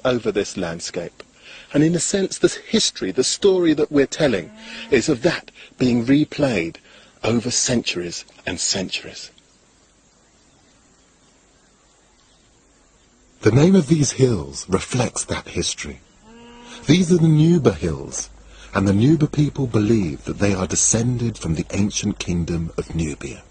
over this landscape. And in a sense, the history, the story that we're telling, is of that being replayed over centuries and centuries. The name of these hills reflects that history. These are the Nuba hills, and the Nuba people believe that they are descended from the ancient kingdom of Nubia.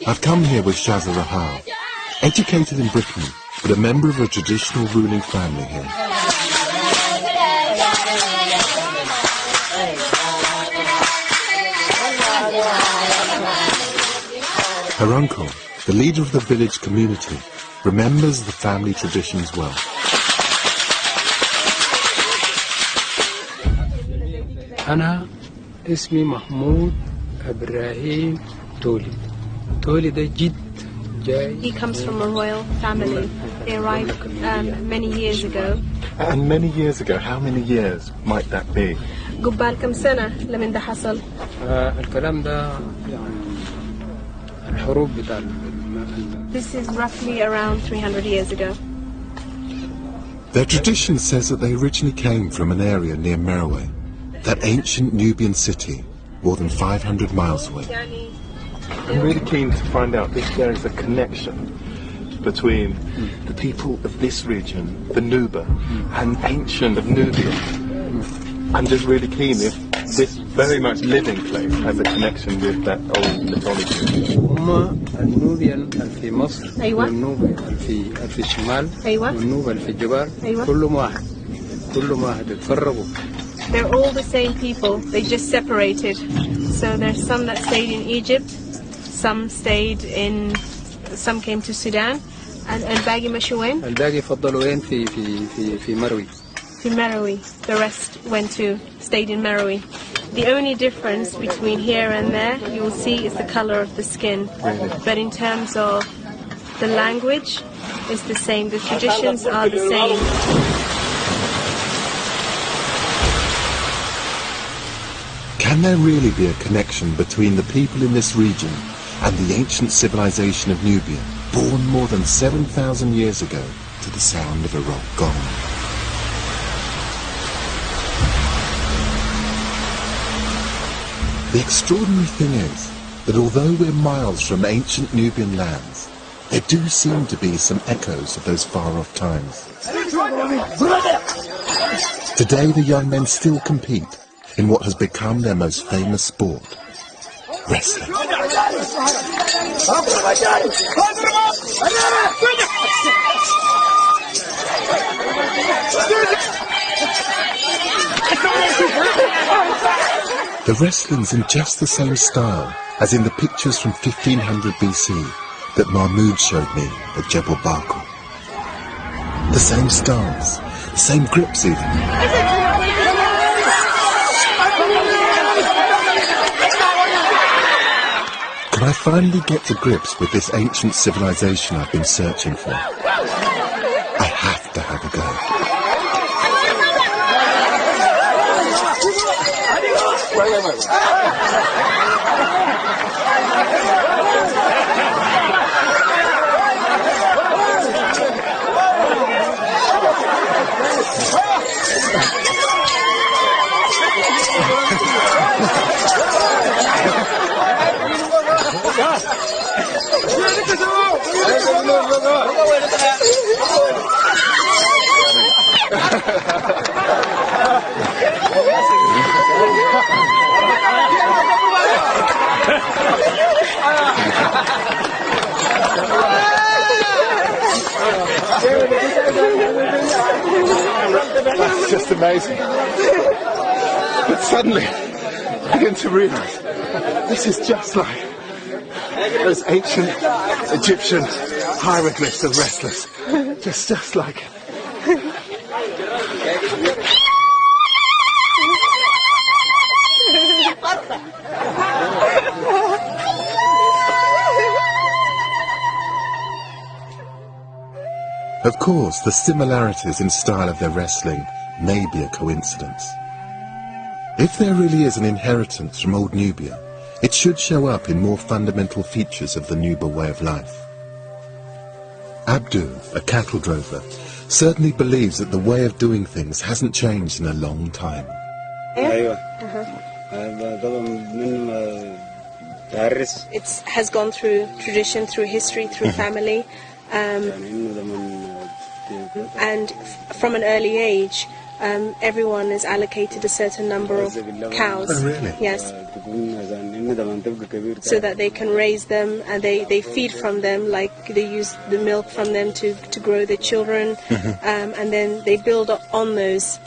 I've come here with Shazza Rahal, educated in Britain, but a member of a traditional ruling family here. Her uncle, the leader of the village community, remembers the family traditions well. أنا اسمي محمود إبراهيم تولي. تولي ده جد جاي. He comes from a royal family. They arrived many years ago. And many years ago, how many years might that be? قبال كم سنة لمن ده حصل؟ الكلام ده يعني الحروب بتاع. This is roughly around 300 years ago. Their tradition says that they originally came from an area near Merowe, that ancient Nubian city, more than 500 miles away. I'm really keen to find out if there is a connection between the people of this region, the Nuba, and ancient of Nubia. I'm just really keen if this very much living place has a connection with that old mythology. هم النوبيان في مصر أيوة. والنوبة في الشمال أيوة. والنوبة في الجبال أيوة. كلهم واحد اتفرقوا. They're all the same people. They just separated. So there's some that stayed in Egypt, some came to Sudan, and الباقي مشوا وين؟ الباقي فضلوا وين في مروي. To Merowe. The rest stayed in Merowe. The only difference between here and there, you will see, is the color of the skin. Really? But in terms of the language, it's the same. The traditions are the same. Can there really be a connection between the people in this region and the ancient civilization of Nubia, born more than 7,000 years ago to the sound of a rock gong? The extraordinary thing is that although we're miles from ancient Nubian lands, there do seem to be some echoes of those far-off times. Today the young men still compete in what has become their most famous sport, wrestling. The wrestling's in just the same style as in the pictures from 1500 BC that Mahmud showed me at Jebel Barkal. The same stance, the same grips even. Can I finally get to grips with this ancient civilization I've been searching for? I have to have a go. That's just amazing. But suddenly, I begin to realise this is just like those ancient Egyptian hieroglyphs of wrestlers. Just like it. Of course, the similarities in style of their wrestling may be a coincidence. If there really is an inheritance from old Nubia, it should show up in more fundamental features of the Nuba way of life. Abdu, a cattle drover, certainly believes that the way of doing things hasn't changed in a long time. It has gone through tradition, through history, through family, and from an early age, everyone is allocated a certain number of cows. Oh, really? Yes. So that they can raise them, and they feed from them, like they use the milk from them to grow their children, and then they build on those.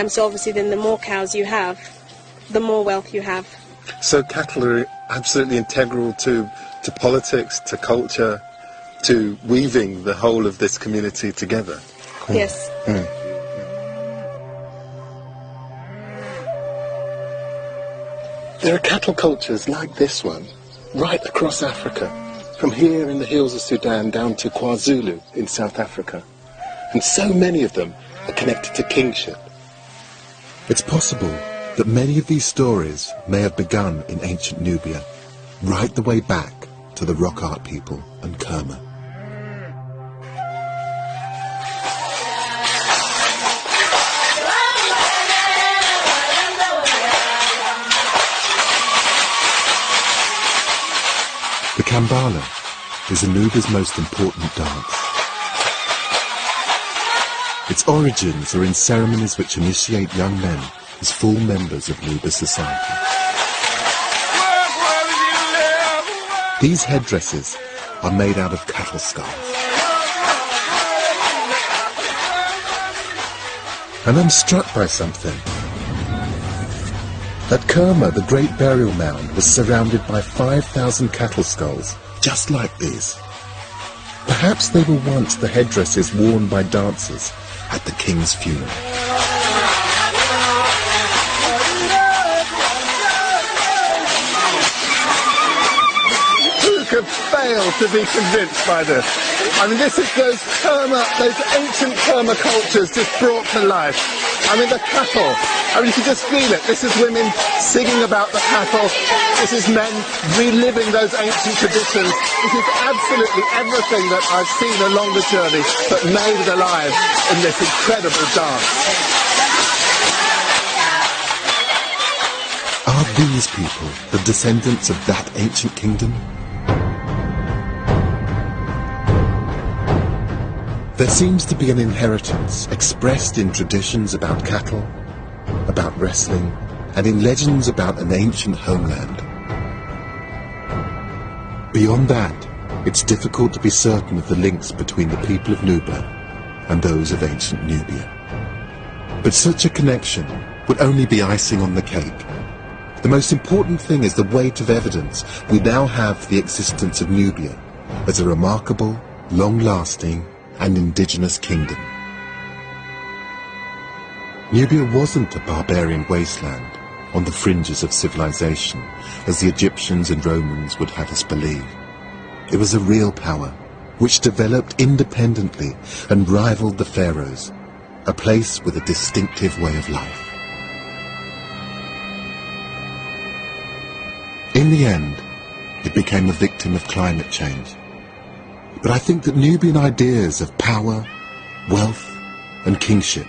So obviously then the more cows you have, the more wealth you have. So cattle are absolutely integral to politics, to culture, to weaving the whole of this community together. Yes. There are cattle cultures like this one, right across Africa, from here in the hills of Sudan down to KwaZulu in South Africa. And so many of them are connected to kingship. It's possible that many of these stories may have begun in ancient Nubia, right the way back to the rock art people and Kerma. The Cambrana is Nubia's most important dance. Its origins are in ceremonies which initiate young men as full members of Nuba society. These headdresses are made out of cattle skulls. And I'm struck by something. At Kerma, the great burial mound was surrounded by 5,000 cattle skulls, just like these. Perhaps they were once the headdresses worn by dancers at the king's funeral. Who could fail to be convinced by this? I mean, this is those ancient Kerma cultures just brought to life. I mean, the cattle. I mean, you can just feel it. This is women singing about the cattle. This is men reliving those ancient traditions. This is absolutely everything that I've seen along the journey, but made it alive in this incredible dance. Are these people the descendants of that ancient kingdom? There seems to be an inheritance expressed in traditions about cattle, about wrestling, and in legends about an ancient homeland. Beyond that, it's difficult to be certain of the links between the people of Nuba and those of ancient Nubia. But such a connection would only be icing on the cake. The most important thing is the weight of evidence we now have the existence of Nubia as a remarkable, long-lasting, and indigenous kingdom. Nubia wasn't a barbarian wasteland on the fringes of civilization, as the Egyptians and Romans would have us believe. It was a real power, which developed independently and rivaled the pharaohs, a place with a distinctive way of life. In the end, it became a victim of climate change. But I think that Nubian ideas of power, wealth, and kingship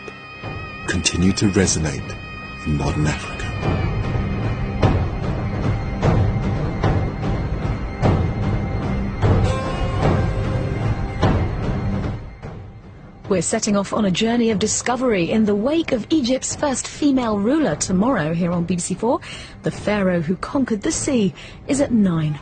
continue to resonate in modern Africa. We're setting off on a journey of discovery in the wake of Egypt's first female ruler tomorrow here on BBC4. The pharaoh who conquered the sea is at 9.